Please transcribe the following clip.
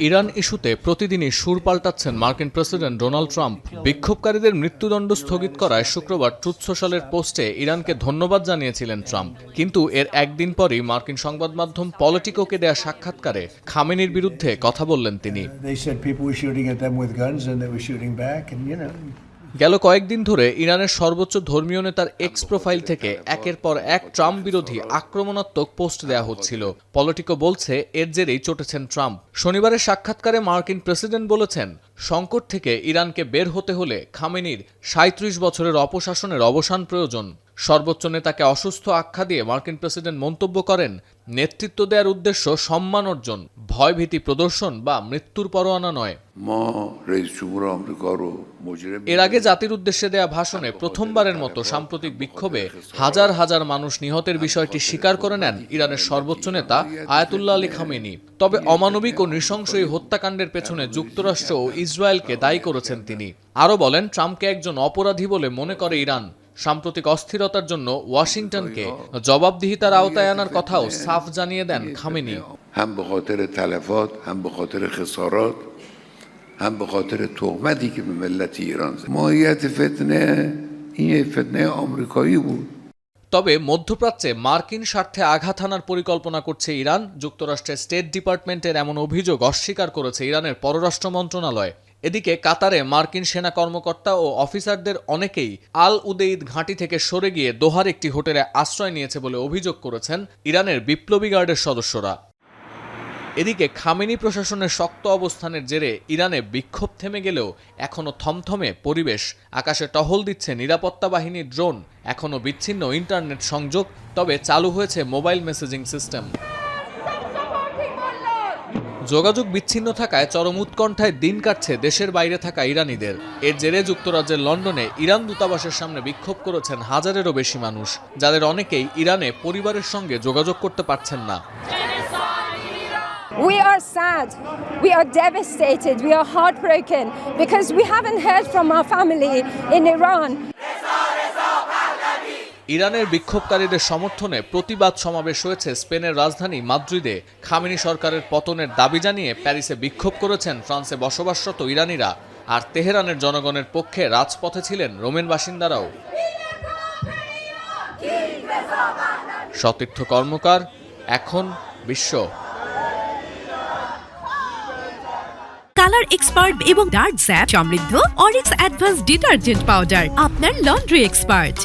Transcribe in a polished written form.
Iran ইস্যুতে প্রতিদিনই সুর পাল্টাচ্ছেন মার্কিন প্রেসিডেন্ট ডোনাল্ড ট্রাম্প। বিক্ষোভকারীদের মৃত্যুদণ্ড স্থগিত করায় শুক্রবার ট্রুথ সোশ্যালের পোস্টে ইরানকে ধন্যবাদ জানিয়েছিলেন ট্রাম্প। কিন্তু এর একদিন পরই মার্কিন সংবাদ মাধ্যম পলিটিকোকে দেয়া সাক্ষাৎকারে খামেনির বিরুদ্ধে কথা বললেন তিনি। গেল কয়েকদিন ধরে ইরানের সর্বোচ্চ ধর্মীয় নেতার এক্স প্রোফাইল থেকে একের পর এক ট্রাম্প বিরোধী আক্রমণাত্মক পোস্ট দেয়া হচ্ছিল। পলিটিকো বলছে এর জেরেই চটেছেন ট্রাম্প। শনিবারের সাক্ষাৎকারে মার্কিন প্রেসিডেন্ট বলেছেন, সংকট থেকে ইরানকে বের হতে হলে খামেনির ৩৭ বছরের অপশাসনের অবসান প্রয়োজন। সর্বোচ্চ নেতাকে অসুস্থ আখ্যা দিয়ে মার্কিন প্রেসিডেন্ট মন্তব্য করেন, নেতৃত্ব দেওয়ার উদ্দেশ্য সম্মান অর্জন, ভয়ভীতি প্রদর্শন বা মৃত্যুর পরোয়ানা নয়। এর আগে জাতির উদ্দেশ্যে দেয়া ভাষণে প্রথমবারের মতো সাম্প্রতিক বিক্ষোভে হাজার হাজার মানুষ নিহতের বিষয়টি স্বীকার করে নেন ইরানের সর্বোচ্চ নেতা আয়াতুল্লাহ আলী খামেনি। তবে অমানবিক ও নৃশংস এই হত্যাকাণ্ডের পেছনে যুক্তরাষ্ট্র ও ইসরায়েলকে দায়ী করেছেন তিনি। আরও বলেন, ট্রাম্পকে একজন অপরাধী বলে মনে করে ইরান। সাম্প্রতিক অস্থিরতার জন্য ওয়াশিংটনকে জবাবদিহিতার আওতায় আনার কথাও সাফ জানিয়ে দেন খামেনি। هم به خاطر تهمتی که به ملت ایران زد. ماهیت فتنه این فتنه آمریکایی بود. তবে মধ্যপ্রাচ্যে মার্কিন স্বার্থে আঘাত হানার পরিকল্পনা করছে ইরান। যুক্তরাষ্ট্রের স্টেট ডিপার্টমেন্টের এমন অভিযোগ অস্বীকার করেছে ইরানের পররাষ্ট্র মন্ত্রণালয়। এদিকে কাতারে মার্কিন সেনা কর্মকর্তা ও অফিসারদের অনেকেই আল উদেইদ ঘাঁটি থেকে সরে গিয়ে দোহার একটি হোটেলে আশ্রয় নিয়েছে বলে অভিযোগ করেছেন ইরানের বিপ্লবী গার্ডের সদস্যরা। এদিকে খামেনি প্রশাসনের শক্ত অবস্থানের জেরে ইরানে বিক্ষোভ থেমে গেলেও এখনও থমথমে পরিবেশ। আকাশে টহল দিচ্ছে নিরাপত্তা বাহিনীর ড্রোন। এখনও বিচ্ছিন্ন ইন্টারনেট সংযোগ, তবে চালু হয়েছে মোবাইল মেসেজিং সিস্টেম। যোগাযোগ বিচ্ছিন্ন থাকায় চরম উৎকণ্ঠায় দিন কাটছে দেশের বাইরে থাকা ইরানিদের। এর জেরে যুক্তরাজ্যের লন্ডনে ইরান দূতাবাসের সামনে বিক্ষোভ করেছেন হাজারেরও বেশি মানুষ, যাদের অনেকেই ইরানে পরিবারের সঙ্গে যোগাযোগ করতে পারছেন না। We are sad, we are devastated, we are heartbroken because we haven't heard from our family in Iran. ইরানের বিক্ষোভকারীদের সমর্থনে প্রতিবাদ সমাবেশ হয়েছে স্পেনের রাজধানী মাদ্রিদে। খামেনি সরকারের পতনের দাবি জানিয়ে প্যারিসে বিক্ষোভ করেছেন ফ্রান্সে বসবাসরত ইরানিরা। আর তেহরানের জনগণের পক্ষে রাজপথে ছিলেন রোমেন বাসিন্দারাও। সতীর্থ কর্মকার, এখন বিশ্ব। কালার এক্সপার্ট এবং ডার্ক স্যাপ সমৃদ্ধ অরিক্স অ্যাডভান্স ডিটারজেন্ট পাউডার, আপনার লন্ড্রি এক্সপার্ট।